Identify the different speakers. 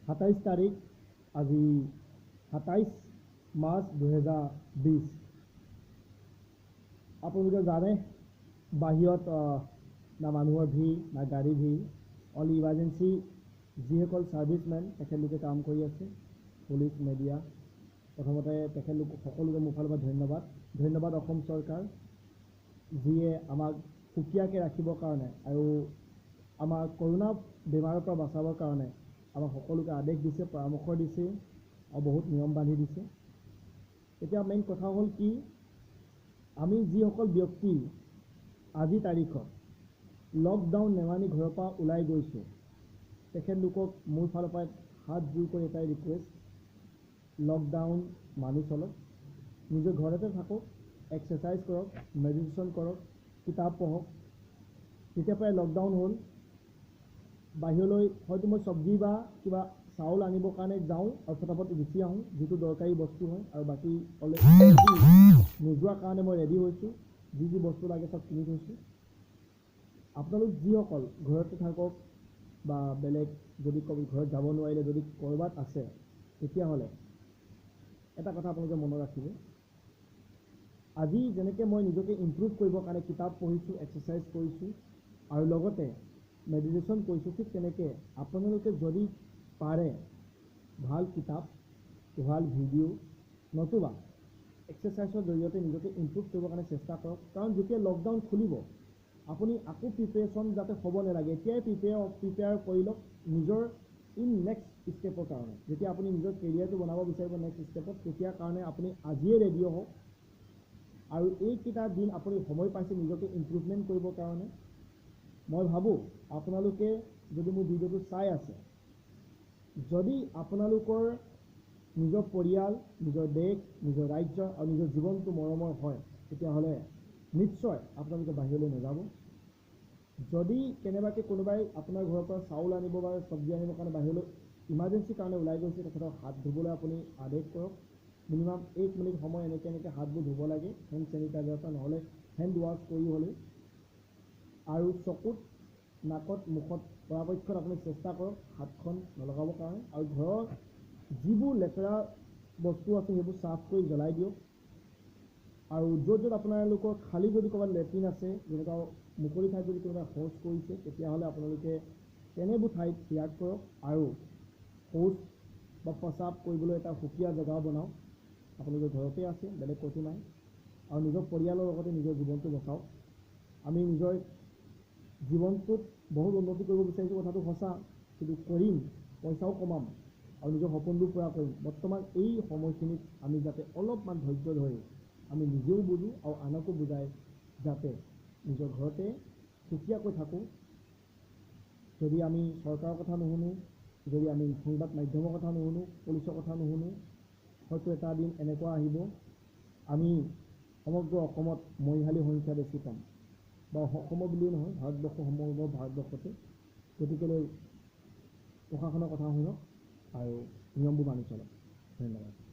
Speaker 1: 27 তাৰিখ আজি 27 মাৰ্চ 2020 আপোনালোকে জানে বাহিৰত না মানুহৰ ভিৰ না গাড়ীৰ ভিৰ অল ইমাৰ্জেঞ্চি যিসকল ছাৰ্ভিচমেন তেখেতলোকে কাম কৰি আছে পুলিচ মিডিয়া প্ৰথমতে তেখেতলোক সকলোকে মোৰ ফালৰ পৰা ধন্যবাদ অসম চৰকাৰ যিয়ে আমাক সুকীয়াকৈ ৰাখিবৰ কাৰণে আৰু আমাৰ কৰোনা বেমাৰৰ পৰা বাচাবৰ কাৰণে আমাক সকলোকে আদেশ দিছে পৰামৰ্শ দিছে আৰু বহুত নিয়ম বান্ধি দিছে। এতিয়া মেইন কথা হ'ল কি আমি যিসকল ব্যক্তি আজি তাৰিখত লকডাউন নেমানি ঘৰৰ পৰা ওলাই গৈছোঁ তেখেতলোকক মোৰ ফালৰ পৰা হাত জোৰ কৰি এটাই ৰিকুৱেষ্ট লকডাউন মানি চলক নিজৰ ঘৰতে থাকক এক্সাৰচাইজ কৰক মেডিটেশ্যন কৰক কিতাপ পঢ়ক। যেতিয়াৰ পৰাই লকডাউন হ'ল বাহিৰলৈ হয়তো মই চব্জি বা কিবা চাউল আনিবৰ কাৰণে যাওঁ আৰু ফটাফট গুচি আহোঁ যিটো দৰকাৰী বস্তু হয় আৰু বাকী নোযোৱাৰ কাৰণে মই ৰেডি হৈছোঁ যি বস্তু লাগে চব কিনি থৈছোঁ। আপোনালোক যিসকল ঘৰতে থাকক বা বেলেগ যদি ঘৰত যাব নোৱাৰিলে যদি ক'ৰবাত আছে তেতিয়াহ'লে এটা কথা আপোনালোকে মনত ৰাখিব আজি যেনেকৈ মই নিজকে ইম্প্ৰুভ কৰিবৰ কাৰণে কিতাপ পঢ়িছোঁ এক্সাৰচাইজ কৰিছোঁ আৰু লগতে মেডিটেশ্যন কৰিছোঁ ঠিক তেনেকৈ আপোনালোকে যদি পাৰে ভাল কিতাপ ভাল ভিডিঅ' নতুবা এক্সাৰচাইজৰ জৰিয়তে নিজকে ইম্প্ৰুভ কৰিবৰ কাৰণে চেষ্টা কৰক কাৰণ যেতিয়া লকডাউন খুলিব আপুনি আকৌ প্ৰিপেৰেশ্যন যাতে হ'ব নালাগে এতিয়াই প্ৰিপেয়াৰ কৰি লওক নিজৰ নেক্সট ষ্টেপৰ কাৰণে যেতিয়া আপুনি নিজৰ কেৰিয়াৰটো বনাব বিচাৰিব নেক্সট ষ্টেপত তেতিয়াৰ কাৰণে আপুনি আজিয়ে ৰেডি হওক আৰু এইকেইটা দিন আপুনি সময় পাইছে নিজকে ইম্প্ৰুভমেণ্ট কৰিবৰ কাৰণে। মই ভাবোঁ আপোনালোকে যদি মোৰ ভিডিঅ'টো চাই আছে যদি আপোনালোকৰ নিজৰ পৰিয়াল নিজৰ দেশ নিজৰ ৰাজ্য আৰু নিজৰ জীৱনটো মৰমৰ হয় তেতিয়াহ'লে নিশ্চয় আপোনালোকে বাহিৰলৈ নাযাব। যদি কেনেবাকৈ কোনোবাই আপোনাৰ ঘৰৰ পৰা চাউল আনিব বা চব্জি আনিবৰ কাৰণে বাহিৰলৈ ইমাৰ্জেঞ্চিৰ কাৰণে ওলাই গৈছে তেখেতক হাত ধুবলৈ আপুনি আদেশ কৰক মিনিমাম 1 মিনিট সময় এনেকৈ হাতবোৰ ধুব লাগে হেণ্ড চেনিটাইজাৰৰ পৰা নহ'লে হেণ্ড ৱাছ কৰি হ'লেও আৰু চকুত নাকত মুখত পৰাপক্ষত আপুনি চেষ্টা কৰক হাতখন নলগাবৰ কাৰণে আৰু ঘৰৰ যিবোৰ লেতেৰা বস্তু আছে সেইবোৰ চাফ কৰি জ্বলাই দিয়ক আৰু য'ত আপোনালোকৰ খালী যদি ক'ৰবাত লেট্ৰিন আছে যেনেকুৱা মুকলি ঠাইত যদি কোনোবাই শৌচ কৰিছে তেতিয়াহ'লে আপোনালোকে তেনেবোৰ ঠাইত ত্যাগ কৰক আৰু শৌচ বা প্ৰস্ৰাৱ কৰিবলৈ এটা সুকীয়া জেগা বনাওক আপোনালোকে ঘৰতে আছে বেলেগ ক'তো নাই আৰু নিজৰ পৰিয়ালৰ লগতে নিজৰ জীৱনটো বচাওক। আমি নিজৰ জীৱনটোত বহুত উন্নতি কৰিব বিচাৰিছোঁ কথাটো সঁচা কিন্তু কৰিম পইচাও কমাম আৰু নিজৰ সপোনবোৰ পূৰা কৰিম। বৰ্তমান এই সময়খিনিত আমি যাতে অলপমান ধৈৰ্য ধৰি আমি নিজেও বুজোঁ আৰু আনকো বুজাই যাতে নিজৰ ঘৰতে সুকীয়াকৈ থাকোঁ। যদি আমি চৰকাৰৰ কথা নুশুনো যদি আমি সংবাদ মাধ্যমৰ কথা নুশুনো পুলিচৰ কথা নুশুনো হয়তো এটা দিন এনেকুৱা আহিব আমি সমগ্ৰ অসমত মৰিশালী সংখ্যা বেছি পাম বা অসমৰ বুলিয়ে নহয় সমগ্ৰ ভাৰতবৰ্ষতে। গতিকেলৈ প্ৰশাসনৰ কথা শুনক আৰু নিয়মবোৰ মানি চলক। ধন্যবাদ।